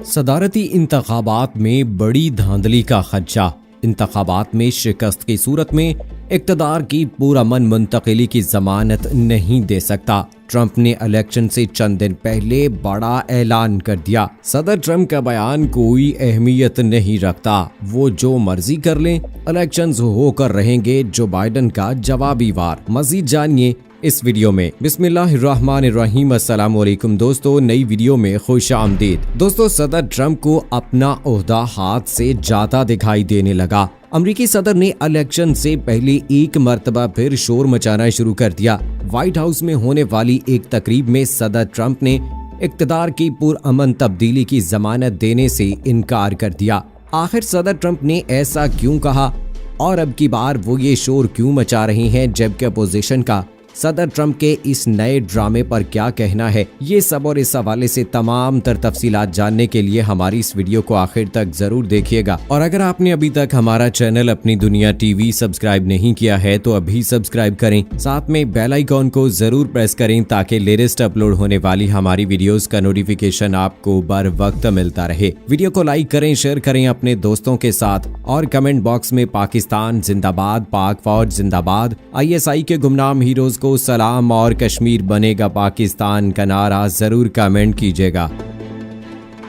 सदारती इंतखाबात में बड़ी धांधली का खदशा। इंतखाबात में शिकस्त की सूरत में इक़्तिदार की पुरअमन मुंतकिली की जमानत नहीं दे सकता। ट्रंप ने इलेक्शन से चंद दिन पहले बड़ा ऐलान कर दिया। सदर ट्रंप का बयान कोई अहमियत नहीं रखता, वो जो मर्जी कर लें, इलेक्शंस होकर रहेंगे जो बाइडन का जवाबी वार। मजीद जानिए इस वीडियो में। बिस्मिल्लाहिर्रहमानिर्रहीम। अस्सलाम वालेकुम दोस्तों, नई वीडियो में खुश आमदीद। दोस्तों, सदर ट्रंप को अपना ओहदा हाथ से जाता दिखाई देने लगा। अमरीकी सदर ने इलेक्शन से पहले एक मर्तबा फिर शोर मचाना शुरू कर दिया। व्हाइट हाउस में होने वाली एक तकरीब में सदर ट्रंप ने इक़्तिदार की पुरअमन तब्दीली की जमानत देने से इनकार कर दिया। आखिर सदर ट्रंप ने ऐसा क्यों कहा और अब की बार वो ये शोर क्यों मचा रहे हैं, जबकि अपोजिशन का सदर ट्रंप के इस नए ड्रामे पर क्या कहना है, ये सब और इस हवाले से तमाम तर तफसीलात जानने के लिए हमारी इस वीडियो को आखिर तक जरूर देखिएगा। और अगर आपने अभी तक हमारा चैनल अपनी दुनिया टीवी सब्सक्राइब नहीं किया है तो अभी सब्सक्राइब करें, साथ में बेल आइकॉन को जरूर प्रेस करें ताकि लेटेस्ट अपलोड होने वाली हमारी वीडियोस का नोटिफिकेशन आपको बर वक्त मिलता रहे। वीडियो को लाइक करें, शेयर करें अपने दोस्तों के साथ और कमेंट बॉक्स में पाकिस्तान जिंदाबाद, पाक फौज जिंदाबाद, ISI के गुमनाम हीरोज को सलाम और कश्मीर बनेगा पाकिस्तान का नारा जरूर कमेंट कीजिएगा।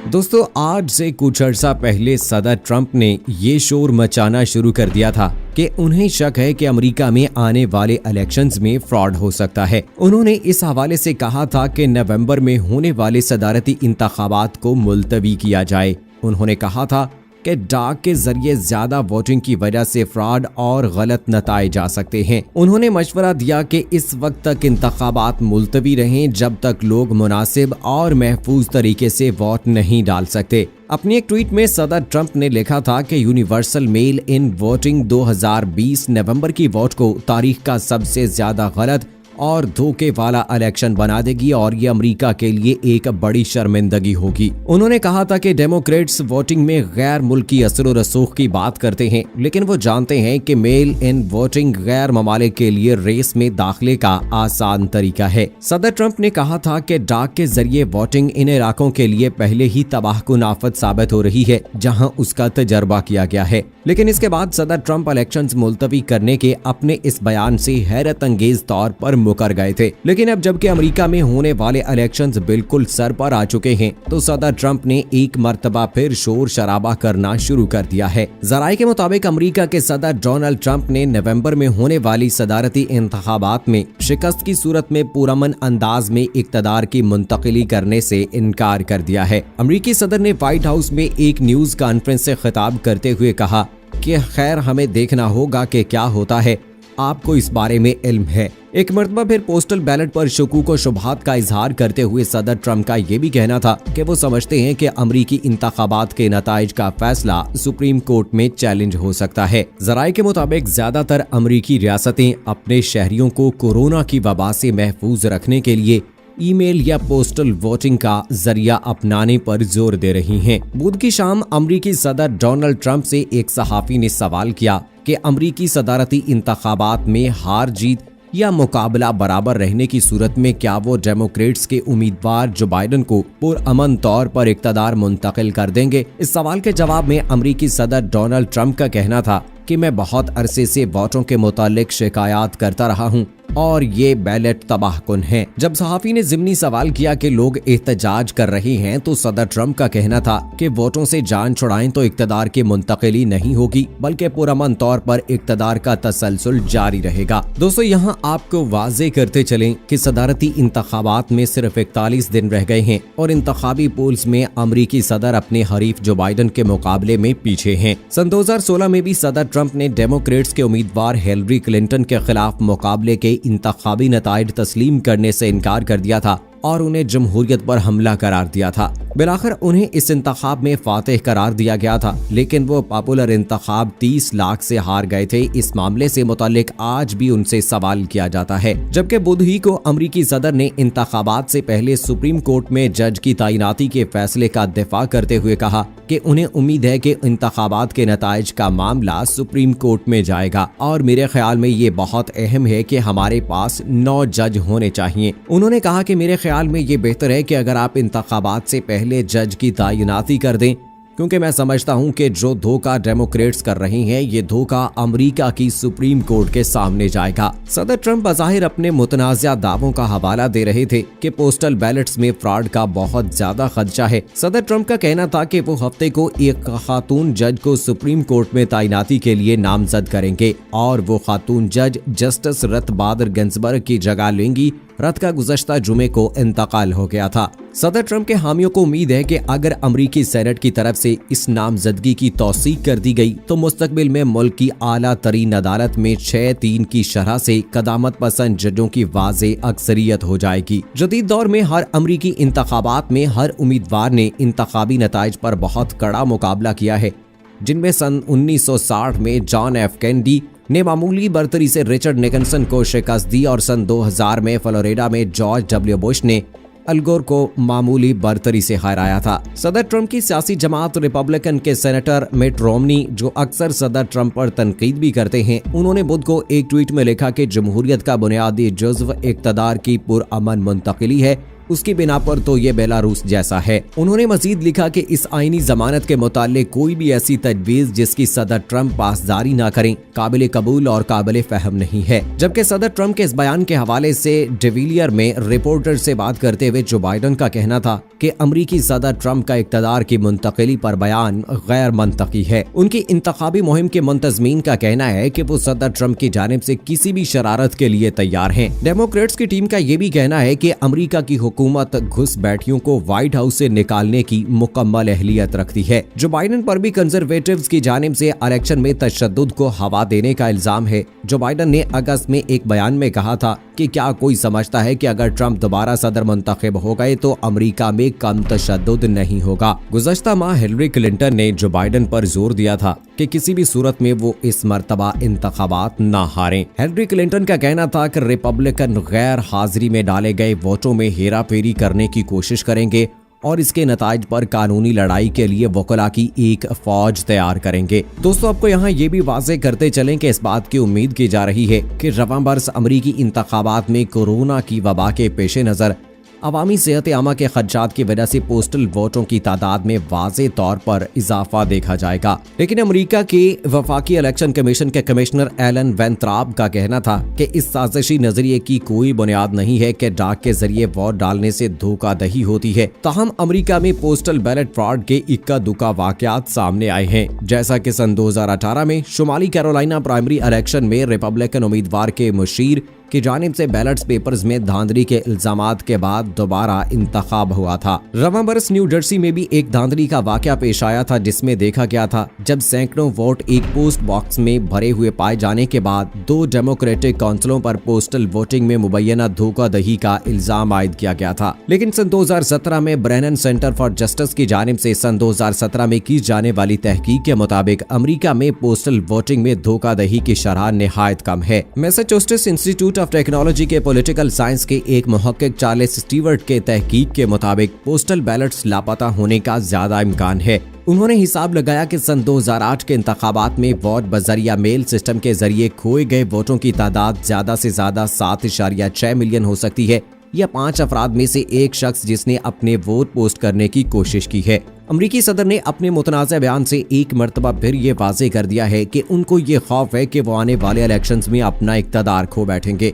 दोस्तों, आज से कुछ अर्सा पहले सदर ट्रंप ने ये शोर मचाना शुरू कर दिया था कि उन्हें शक है कि अमेरिका में आने वाले इलेक्शंस में फ्रॉड हो सकता है। उन्होंने इस हवाले से कहा था कि नवंबर में होने वाले सदारती इंतखाबात को मुलतवी किया जाए। उन्होंने कहा था कि डाक के जरिए ज्यादा वोटिंग की वजह से फ्रॉड और गलत नताए जा सकते हैं। उन्होंने मशवरा दिया कि इस वक्त तक इंतखाबात मुलतवी रहें जब तक लोग मुनासिब और महफूज तरीके से वोट नहीं डाल सकते। अपनी एक ट्वीट में सदर ट्रंप ने लिखा था कि यूनिवर्सल मेल इन वोटिंग 2020 नवंबर की वोट को तारीख का सबसे ज्यादा गलत और धोखे वाला इलेक्शन बना देगी और ये अमेरिका के लिए एक बड़ी शर्मिंदगी होगी। उन्होंने कहा था कि डेमोक्रेट्स वोटिंग में गैर मुल्की असर और रसूख की बात करते हैं, लेकिन वो जानते हैं कि मेल इन वोटिंग गैर ममालिक के लिए रेस में दाखिले का आसान तरीका है। सदर ट्रंप ने कहा था कि डाक के जरिए वोटिंग इन इलाकों के लिए पहले ही तबाहकुन आफत साबित हो रही है जहाँ उसका तजर्बा किया गया है। लेकिन इसके बाद सदर ट्रंप इलेक्शंस मुलतवी करने के अपने इस बयान से हैरत अंगेज तौर पर मुकर गए थे। लेकिन अब जबकि अमेरिका में होने वाले इलेक्शंस बिल्कुल सर पर आ चुके हैं तो सदर ट्रंप ने एक मर्तबा फिर शोर शराबा करना शुरू कर दिया है। जराये के मुताबिक अमेरिका के सदर डोनाल्ड ट्रंप ने नवंबर में होने वाली सदारती इंतखाबात में शिकस्त की सूरत में पुरअमन अंदाज में इक़्तिदार की मुंतकिली करने से इनकार कर दिया है। अमेरिकी सदर ने व्हाइट हाउस में एक न्यूज कॉन्फ्रेंस से खिताब करते हुए कहा कि खैर हमें देखना होगा कि क्या होता है, आपको इस बारे में इल्म है। एक मर्तबा फिर पोस्टल बैलेट पर शकूक व शुबहात का इजहार करते हुए सदर ट्रंप का ये भी कहना था कि वो समझते हैं कि अमरीकी इंतखाबात के नताइज का फैसला सुप्रीम कोर्ट में चैलेंज हो सकता है। जराये के मुताबिक ज्यादातर अमरीकी रियासतें अपने शहरियों को कोरोना की वबा से महफूज रखने के लिए ईमेल या पोस्टल वोटिंग का जरिया अपनाने पर जोर दे रही हैं। बुध की शाम अमरीकी सदर डोनाल्ड ट्रंप से एक सहाफी ने सवाल किया कि अमरीकी सदारती इंतखाबात में हार जीत या मुकाबला बराबर रहने की सूरत में क्या वो डेमोक्रेट्स के उम्मीदवार जो बाइडन को पुरअमन तौर पर इक़्तिदार मुंतकिल कर देंगे। इस सवाल के जवाब में अमरीकी सदर डोनाल्ड ट्रंप का कहना था कि मैं बहुत अरसे से वोटों के मुतालिक शिकायत करता रहा हूँ और ये बैलेट तबाहकुन है। जब सहाफी ने ज़िमनी सवाल किया कि लोग एहतजाज कर रहे हैं तो सदर ट्रंप का कहना था कि वोटों से जान छुड़ाएं तो इक़्तिदार की मुंतकिली नहीं होगी बल्कि पुरअमन तौर पर इक़्तिदार का तसलसल जारी रहेगा। दोस्तों, यहाँ आपको वाज़े करते चलें कि सदारती इंतखाबात में सिर्फ 41 दिन रह गए हैं और इंतखाबी पोल्स में अमरीकी सदर अपने हरीफ जो बाइडन के मुकाबले में पीछे हैं। सन 2016 में भी सदर ट्रंप ने डेमोक्रेट्स के उम्मीदवार हिलरी क्लिंटन के खिलाफ मुकाबले के इंतखाबी नताइज तस्लीम करने से इनकार कर दिया था और उन्हें जमहूरियत पर हमला करार दिया था। बिलाखिर उन्हें इस इंतखाब में फातेह करार दिया गया था, लेकिन वो पॉपुलर इंतखाब 30 लाख से हार गए थे। इस मामले से मुतालिक आज भी उनसे सवाल किया जाता है। जबकि बुध ही को अमरीकी सदर ने इंतखाबात से पहले सुप्रीम कोर्ट में जज की तैनाती के फैसले का दिफा करते हुए कहा कि उन्हें उम्मीद है कि इंतखाबात के नताइज का मामला सुप्रीम कोर्ट में जाएगा और मेरे ख्याल में ये बहुत अहम है कि हमारे पास 9 जज होने चाहिए। उन्होंने कहा कि मेरे ख्याल में ये बेहतर है कि अगर आप इंतखाबात से पहले जज की तैनाती कर दें, क्योंकि मैं समझता हूं कि जो धोखा डेमोक्रेट्स कर रही हैं, ये धोखा अमेरिका की सुप्रीम कोर्ट के सामने जाएगा। सदर ट्रंप बज़ाहिर अपने मुतनाज़िया दावों का हवाला दे रहे थे कि पोस्टल बैलेट्स में फ्रॉड का बहुत ज्यादा खदशा है। सदर ट्रंप का कहना था कि वो हफ्ते को एक खातून जज को सुप्रीम कोर्ट में तैनाती के लिए नामजद करेंगे और वो खातून जज जस्टिस रथ बादर गिन्सबर्ग की जगह लेंगी। रथ का गुज़श्ता जुमे को इंतकाल हो गया था। सदर ट्रंप के हामियों को उम्मीद है कि अगर अमरीकी सेनेट की तरफ से इस नामजदगी की तौसीक कर दी गई तो मुस्तकबिल में मुल्क की आला तरीन अदालत में 6-3 की शरह से कदामत पसंद जजों की वाज़े अक्सरियत हो जाएगी। जदीद दौर में हर अमरीकी इंतखाबात में हर उम्मीदवार ने इंतखाबी नताइज पर बहुत कड़ा मुकाबला किया है, जिनमें सन 1960 में जॉन एफ कैनेडी ने मामूली बर्तरी से रिचर्ड निकसन को शिकस्त दी और सन 2000 में फ्लोरिडा में जॉर्ज डब्ल्यू बुश ने अल गोर को मामूली बर्तरी से हराया था। सदर ट्रंप की सियासी जमात रिपब्लिकन के सेनेटर मिट रोमनी, जो अक्सर सदर ट्रंप पर तनकीद भी करते हैं, उन्होंने बुध को एक ट्वीट में लिखा कि जमहूरियत का बुनियादी जुज़्व इक़्तिदार की पुरअमन मुंतकिली है, उसकी बिना पर तो ये बेलारूस जैसा है। उन्होंने मजीद लिखा कि इस आईनी जमानत के मुताल्लिक कोई भी ऐसी तजवीज़ जिसकी सदर ट्रंप पासदारी ना करें काबिल कबूल और काबिल फहम नहीं है। जबकि सदर ट्रंप के इस बयान के हवाले से डिविलियर में रिपोर्टर से बात करते हुए जो बाइडन का कहना था कि अमरीकी सदर ट्रंप का इक़्तिदार की मुंतकिली पर बयान गैर मंतकी है। उनकी इंतखाबी मुहिम के मुंतज़मीन का कहना है कि वो सदर ट्रंप की जानिब से किसी भी शरारत के लिए तैयार हैं। डेमोक्रेट्स की टीम का ये भी कहना है कि अमरीका की हुकूमत घुसपैठियों को व्हाइट हाउस से निकालने की मुकम्मल अहलियत रखती है। जो बाइडन पर भी कंजर्वेटिव्स की जानिब से इलेक्शन में तशद्दुद को हवा देने का इल्जाम है। जो बाइडन ने अगस्त में एक बयान में कहा था कि क्या कोई समझता है कि अगर ट्रंप दोबारा सदर मुंतखब हो गए तो अमरीका में कम तशद्दुद नहीं होगा। गुज़श्ता माह हिलरी क्लिंटन ने जो बाइडन पर जोर दिया था कि किसी भी सूरत में वो इस मर्तबा इंतखाबात ना हारें। हिलरी क्लिंटन का कहना था कि रिपब्लिकन गैर हाजिरी में डाले गए वोटों में हेरा फेरी करने की कोशिश करेंगे और इसके नताइज पर कानूनी लड़ाई के लिए वकला की एक फौज तैयार करेंगे। दोस्तों, आपको यहाँ ये भी वाज़े करते चलें कि इस बात की उम्मीद की जा रही है कि रवां बरस अमरीकी इंतखाबात में कोरोना की वबा के पेश नज़र अवामी सेहत आमा के खदशात की वजह से पोस्टल वोटों की तादाद में वाज़े तौर पर इजाफा देखा जाएगा। लेकिन अमेरिका के वफाकी इलेक्शन कमीशन के कमिश्नर एलन वेंत्राब का कहना था कि इस साजिशी नजरिए की कोई बुनियाद नहीं है कि डाक के जरिए वोट डालने से धोखाधड़ी होती है। ताहम अमेरिका में पोस्टल बैलेट फ्रॉड के इक्का दुक्का वाकयात सामने आए हैं। जैसा कि सन 2018 में शुमाली कैरोलिना प्राइमरी इलेक्शन में रिपब्लिकन उम्मीदवार के मुशीर की जानिब से बैलेट पेपर्स में धांधली के इल्जामात के बाद दोबारा इंतखाब हुआ था। रवां बरस न्यू जर्सी में भी एक धांधली का वाकया पेश आया था, जिसमें देखा गया था जब सैकड़ों वोट एक पोस्ट बॉक्स में भरे हुए पाए जाने के बाद 2 डेमोक्रेटिक काउंसिलों पर पोस्टल वोटिंग में मुबैना धोखाधड़ी का इल्जाम आयद किया गया था। लेकिन सन 2017 में ब्रेनन सेंटर फॉर जस्टिस की जानिब से सन 2017 में की जाने वाली तहकीक के मुताबिक अमेरिका में पोस्टल वोटिंग में धोखाधड़ी की शरह निहायत कम है। मैसाचुसेट्स इंस्टीट्यूट ऑफ टेक्नोलॉजी के पॉलिटिकल साइंस के एक मुहक्किक चार्ल्स स्टीवर्ट के तहकीक के मुताबिक पोस्टल बैलेट्स लापता होने का ज्यादा इम्कान है। उन्होंने हिसाब लगाया कि सन 2008 के इंतखाबात में वोट बजरिया मेल सिस्टम के जरिए खोए गए वोटों की तादाद ज्यादा से ज्यादा 7.6 मिलियन हो सकती है, या 5 अफराद में से एक शख्स जिसने अपने वोट पोस्ट करने की कोशिश की है। अमरीकी सदर ने अपने मुतनाज़ा बयान से एक मरतबा फिर ये वाज़े कर दिया है कि उनको ये खौफ है कि वो आने वाले इलेक्शंस में अपना इक़्तिदार खो बैठेंगे,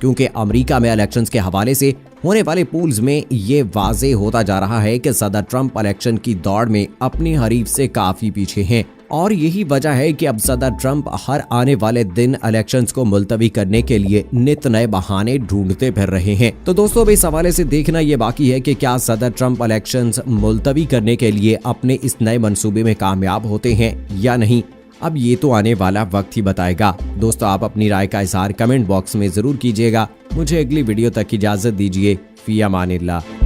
क्योंकि अमरीका में इलेक्शंस के हवाले से होने वाले पोल्स में ये वाज़े होता जा रहा है कि सदर ट्रंप इलेक्शन की दौड़ में अपने हरीफ से काफ़ी पीछे हैं। और यही वजह है कि अब सदर ट्रंप हर आने वाले दिन इलेक्शंस को मुलतवी करने के लिए नित नए बहाने ढूंढते फिर रहे हैं। तो दोस्तों, अब इस हवाले से देखना ये बाकी है कि क्या सदर ट्रंप इलेक्शंस मुलतवी करने के लिए अपने इस नए मंसूबे में कामयाब होते हैं या नहीं। अब ये तो आने वाला वक्त ही बताएगा। दोस्तों, आप अपनी राय का इज़हार कमेंट बॉक्स में जरूर कीजिएगा। मुझे अगली वीडियो तक इजाजत दीजिए। फी अमानिल्लाह।